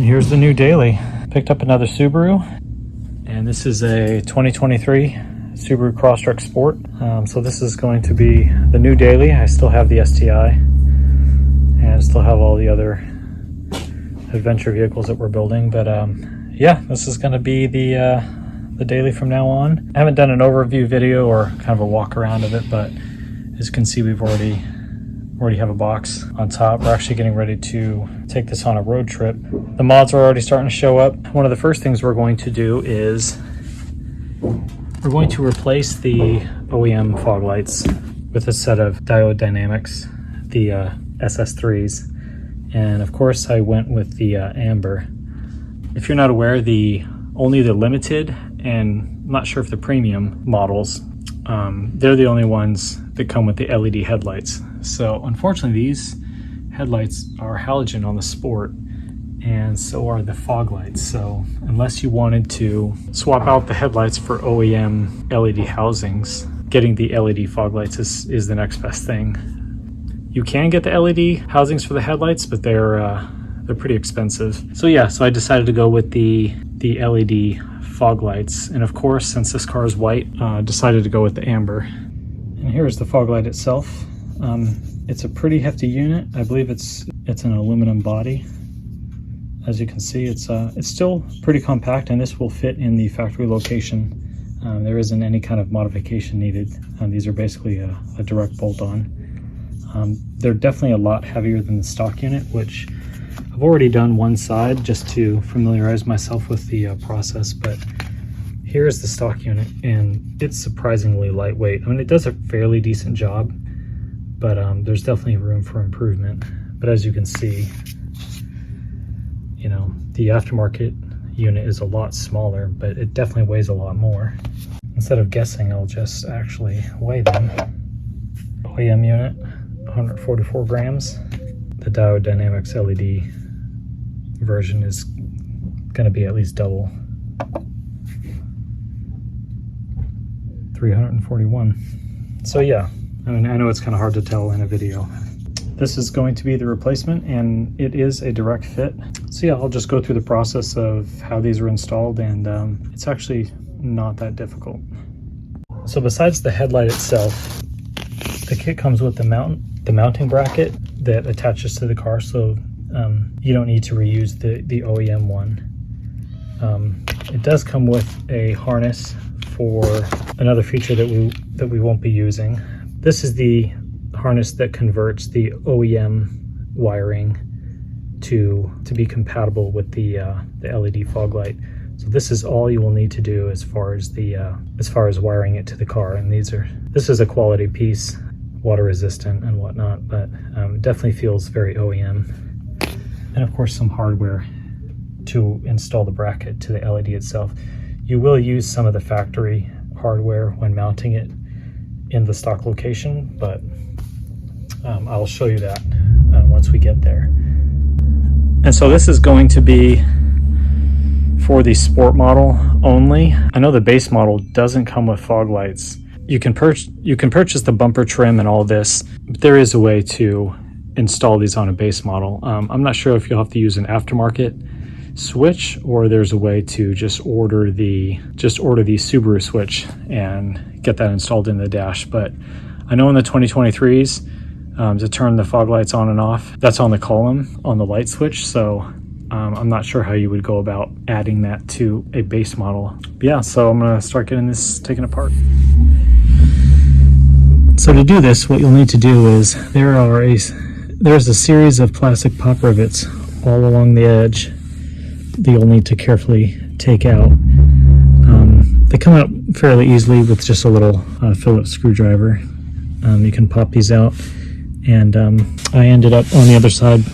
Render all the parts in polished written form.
here's the new daily. Picked up another Subaru, and this is a 2023 Subaru Crosstrek Sport. So this is going to be the new daily. I still have the STI, and I still have all the other adventure vehicles that we're building. But yeah, this is going to be the daily from now on. I haven't done an overview video or kind of a walk around of it, but as you can see, we've already have a box on top. We're actually getting ready to take this on a road trip. The mods are already starting to show up. One of the first things we're going to do is we're going to replace the OEM fog lights with a set of Diode Dynamics, the SS3s. And of course I went with the amber. If you're not aware, only the limited and I'm not sure if the premium models, they're the only ones that come with the LED headlights. So unfortunately these headlights are halogen on the Sport, and so are the fog lights. So unless you wanted to swap out the headlights for OEM LED housings, getting the LED fog lights is the next best thing. You can get the LED housings for the headlights, but they're pretty expensive. So yeah, so I decided to go with the LED fog lights, and of course, since this car is white, decided to go with the amber. And here's the fog light itself. It's a pretty hefty unit. I believe it's an aluminum body. As you can see, it's still pretty compact, and this will fit in the factory location. There isn't any kind of modification needed. These are basically a direct bolt-on. They're definitely a lot heavier than the stock unit, which I've already done one side just to familiarize myself with the process, but here's the stock unit, and it's surprisingly lightweight. I mean, it does a fairly decent job, but there's definitely room for improvement. But as you can see, you know, the aftermarket unit is a lot smaller, but it definitely weighs a lot more. Instead of guessing, I'll just actually weigh them. OEM unit, 144 grams. The Diode Dynamics LED version is going to be at least double, 341. So yeah, I mean, I know it's kind of hard to tell in a video. This is going to be the replacement, and it is a direct fit. So yeah, I'll just go through the process of how these are installed, and it's actually not that difficult. So besides the headlight itself, the kit comes with the mounting bracket that attaches to the car, so you don't need to reuse the OEM one. It does come with a harness for another feature that we won't be using. This is the harness that converts the OEM wiring to be compatible with the LED fog light. So this is all you will need to do as far as wiring it to the car. And this is a quality piece, water resistant and whatnot, but it definitely feels very OEM. And of course some hardware to install the bracket to the LED itself. You will use some of the factory hardware when mounting it in the stock location, but I'll show you that once we get there. And so this is going to be for the Sport model only. I know the base model doesn't come with fog lights. You can purchase the bumper trim and all this, but there is a way to install these on a base model. I'm not sure if you'll have to use an aftermarket switch, or there's a way to just order the Subaru switch and get that installed in the dash. But I know in the 2023s, to turn the fog lights on and off, that's on the column on the light switch. So I'm not sure how you would go about adding that to a base model. But yeah, so I'm gonna start getting this taken apart. So to do this, what you'll need to do is there's a series of plastic pop rivets all along the edge that you'll need to carefully take out. They come out fairly easily with just a little Phillips screwdriver. You can pop these out, and I ended up on the other side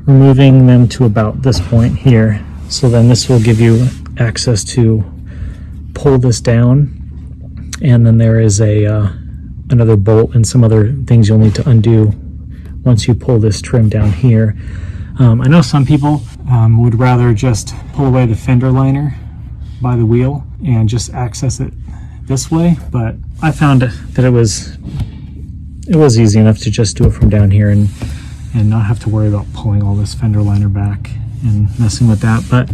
removing them to about this point here. So then this will give you access to pull this down, and then there is another bolt and some other things you'll need to undo once you pull this trim down here. I know some people would rather just pull away the fender liner by the wheel and just access it this way, but I found that it was easy enough to just do it from down here and not have to worry about pulling all this fender liner back and messing with that. But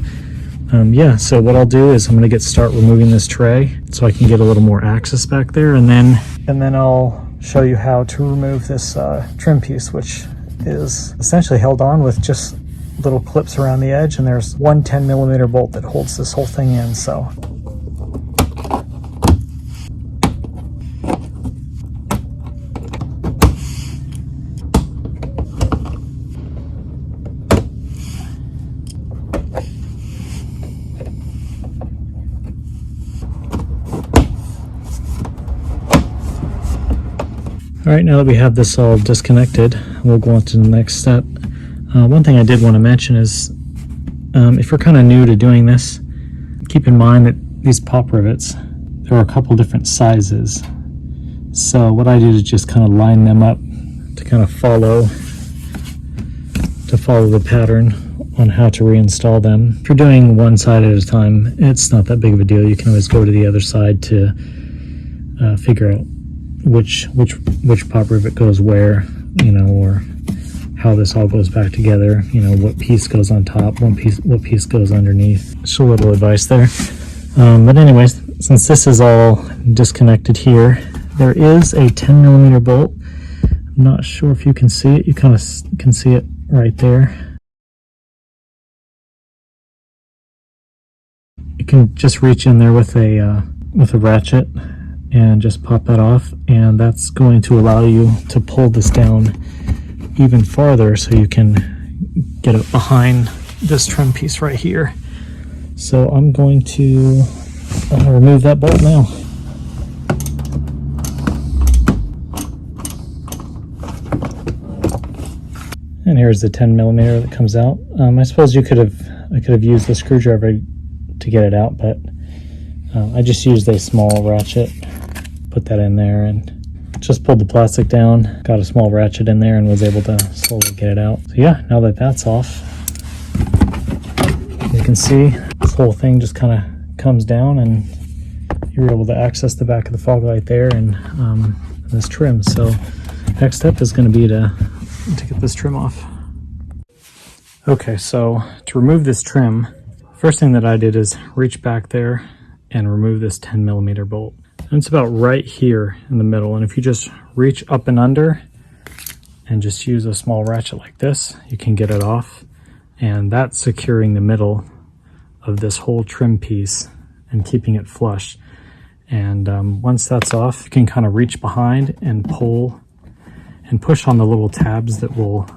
yeah, so what I'll do is I'm going to start removing this tray so I can get a little more access back there, and then I'll show you how to remove this trim piece, which is essentially held on with just little clips around the edge, and there's one 10mm bolt that holds this whole thing in. So all right, now that we have this all disconnected, we'll go on to the next step. One thing I did want to mention is if you're kind of new to doing this, keep in mind that these pop rivets, there are a couple different sizes. So what I did is just kind of line them up to kind of follow the pattern on how to reinstall them. If you're doing one side at a time, it's not that big of a deal. You can always go to the other side to figure out which pop rivet goes where, you know, or how this all goes back together, you know, what piece goes on top, what piece goes underneath. Just a little advice there. But anyways, since this is all disconnected here, there is a 10mm bolt. I'm not sure if you can see it. You kind of can see it right there. You can just reach in there with a ratchet and just pop that off, and that's going to allow you to pull this down even farther so you can get it behind this trim piece right here. So I'm going to remove that bolt now. And here's the 10mm that comes out. I suppose I could have used the screwdriver to get it out, but I just used a small ratchet, put that in there, and just pulled the plastic down, got a small ratchet in there, and was able to slowly get it out. So yeah, now that that's off, you can see this whole thing just kind of comes down, and you're able to access the back of the fog light there and this trim. So next step is going to be to get this trim off. Okay, so to remove this trim, first thing that I did is reach back there and remove this 10mm bolt. And it's about right here in the middle, and if you just reach up and under and just use a small ratchet like this, you can get it off, and that's securing the middle of this whole trim piece and keeping it flush. And once that's off, you can kind of reach behind and pull and push on the little tabs that will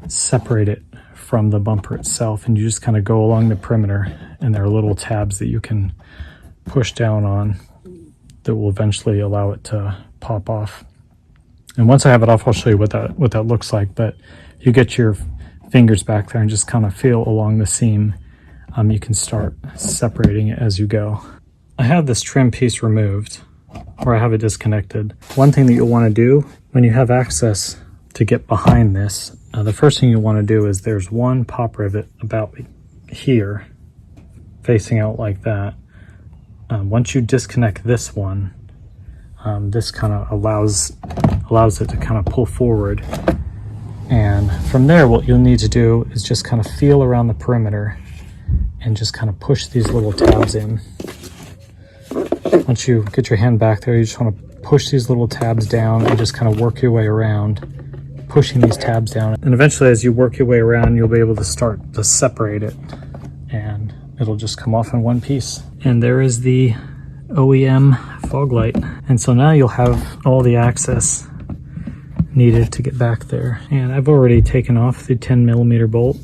separate it from the bumper itself, and you just kind of go along the perimeter, and there are little tabs that you can push down on that will eventually allow it to pop off. And once I have it off, I'll show you what that looks like. But you get your fingers back there and just kind of feel along the seam. You can start separating it as you go. I have this trim piece removed, or I have it disconnected. One thing that you'll want to do when you have access to get behind this, the first thing you want to do is there's one pop rivet about here facing out like that. Once you disconnect this one, this kind of allows it to kind of pull forward, and from there what you'll need to do is just kind of feel around the perimeter and just kind of push these little tabs in. Once you get your hand back there, you just want to push these little tabs down and just kind of work your way around, pushing these tabs down, and eventually as you work your way around, you'll be able to start to separate it, and it'll just come off in one piece. And there is the OEM fog light. And so now you'll have all the access needed to get back there. And I've already taken off the 10mm bolt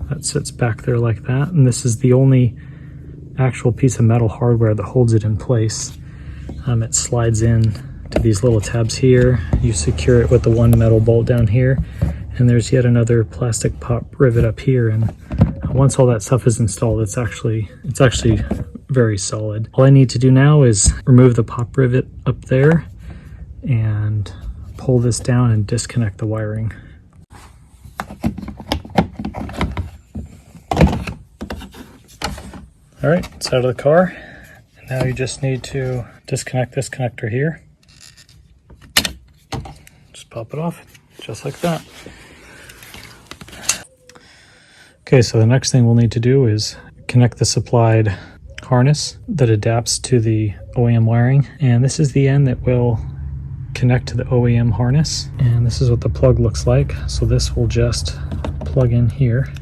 that sits back there like that. And this is the only actual piece of metal hardware that holds it in place. It slides in to these little tabs here. You secure it with the one metal bolt down here. And there's yet another plastic pop rivet up here. And once all that stuff is installed, it's actually very solid. All I need to do now is remove the pop rivet up there and pull this down and disconnect the wiring. All right, it's out of the car. And now you just need to disconnect this connector here. Just pop it off, just like that. Okay, so the next thing we'll need to do is connect the supplied harness that adapts to the OEM wiring, and this is the end that will connect to the OEM harness, and this is what the plug looks like. So this will just plug in here.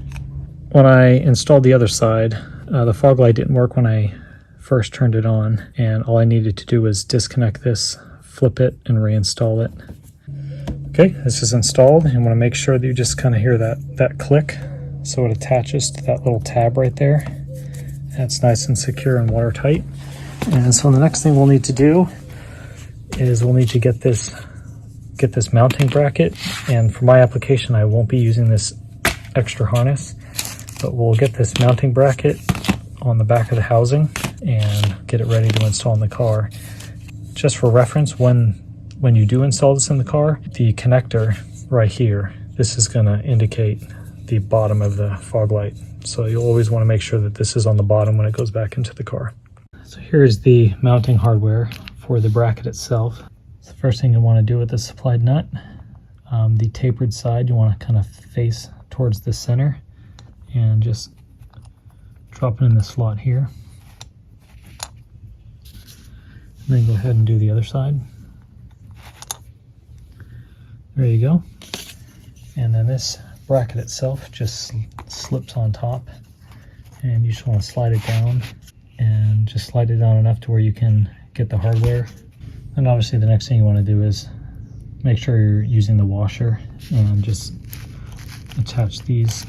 When I installed the other side, the fog light didn't work when I first turned it on, and all I needed to do was disconnect this, flip it, and reinstall it. Okay, this is installed. You want to make sure that you just kind of hear that click, so it attaches to that little tab right there. That's nice and secure and watertight. And so the next thing we'll need to do is we'll need to get this mounting bracket. And for my application, I won't be using this extra harness, but we'll get this mounting bracket on the back of the housing and get it ready to install in the car. Just for reference, when you do install this in the car, the connector right here, this is going to indicate the bottom of the fog light. So you'll always want to make sure that this is on the bottom when it goes back into the car. So here's the mounting hardware for the bracket itself. So the first thing you want to do with the supplied nut, the tapered side, you want to kind of face towards the center and just drop it in the slot here. And then go ahead and do the other side. There you go. And then this bracket itself just slips on top, and you just want to slide it down, and just slide it down enough to where you can get the hardware. And obviously the next thing you want to do is make sure you're using the washer and just attach these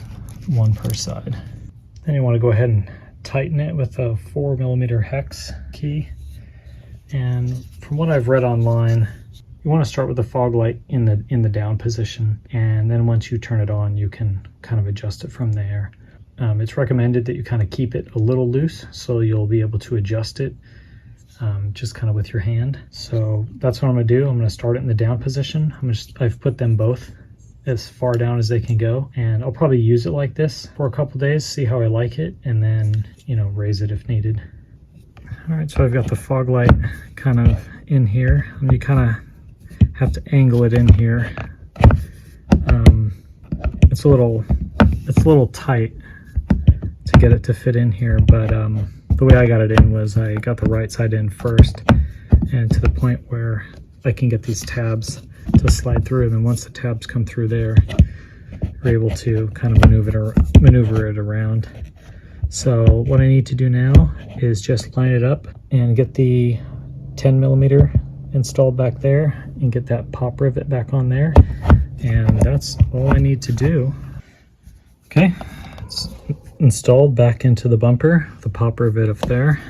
one per side. Then you want to go ahead and tighten it with a 4mm hex key. And from what I've read online, you want to start with the fog light in the down position, and then once you turn it on, you can kind of adjust it from there. It's recommended that you kind of keep it a little loose so you'll be able to adjust it just kind of with your hand. So that's what I'm going to do. I'm going to start it in the down position. I've put them both as far down as they can go, and I'll probably use it like this for a couple days, see how I like it, and then, you know, raise it if needed. All right, so I've got the fog light kind of in here, and you kind of have to angle it in here. It's a little tight to get it to fit in here, but the way I got it in was I got the right side in first, and to the point where I can get these tabs to slide through, and then once the tabs come through there, you're able to kind of maneuver it around. So what I need to do now is just line it up and get the 10mm installed back there and get that pop rivet back on there, and that's all I need to do. Okay, it's installed back into the bumper, the pop rivet up there.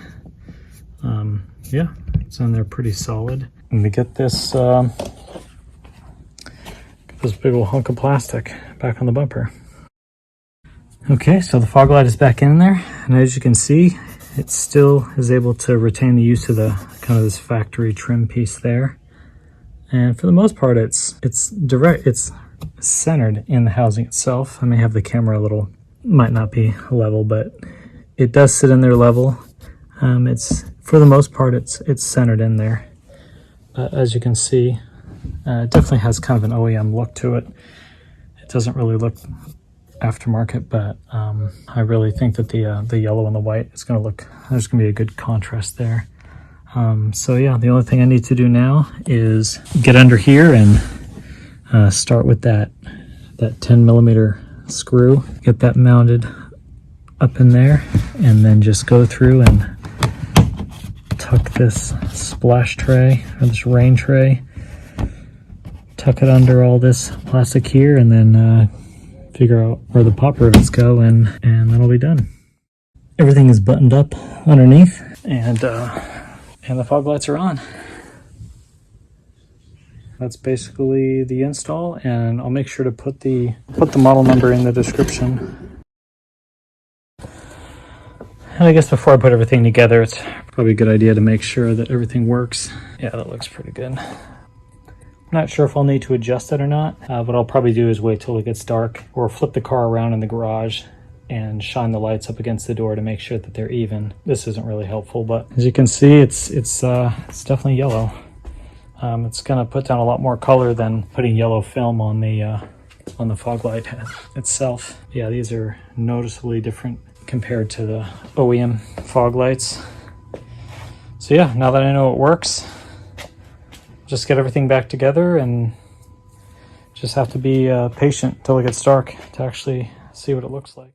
Yeah, it's in there pretty solid. Let me get this big old hunk of plastic back on the bumper. Okay, so the fog light is back in there, and as you can see, it still is able to retain the use of the kind of this factory trim piece there. And for the most part, it's centered in the housing itself. I may have the camera might not be level, but it does sit in there level. For the most part, it's centered in there. As you can see, it definitely has kind of an OEM look to it. It doesn't really look aftermarket, but I really think that the yellow and the white is going to look, there's going to be a good contrast there. So yeah, the only thing I need to do now is get under here and start with that 10mm screw, get that mounted up in there, and then just go through and tuck this splash tray or this rain tray, tuck it under all this plastic here, and then figure out where the pop rivets go, and then I'll be done. Everything is buttoned up underneath, and the fog lights are on. That's basically the install, and I'll make sure to put the model number in the description. And I guess before I put everything together, it's probably a good idea to make sure that everything works. Yeah, that looks pretty good. I'm not sure if I'll need to adjust it or not. What I'll probably do is wait till it gets dark, or flip the car around in the garage and shine the lights up against the door to make sure that they're even. This isn't really helpful, but as you can see, it's definitely yellow. It's gonna put down a lot more color than putting yellow film on the on the Foglight itself. Yeah, these are noticeably different compared to the OEM fog lights. So yeah, now that I know it works, just get everything back together and just have to be patient till it gets dark to actually see what it looks like.